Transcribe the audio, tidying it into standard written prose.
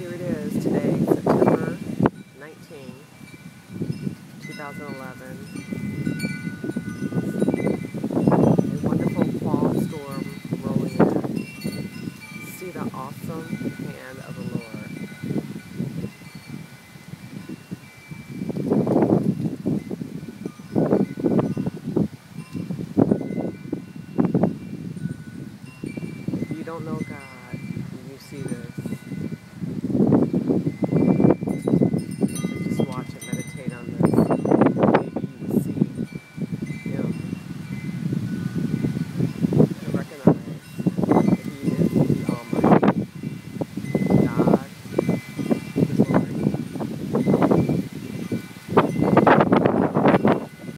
here it is today, September 19, 2011. A wonderful fall storm rolling in. See the awesome hand of the Lord. If you don't know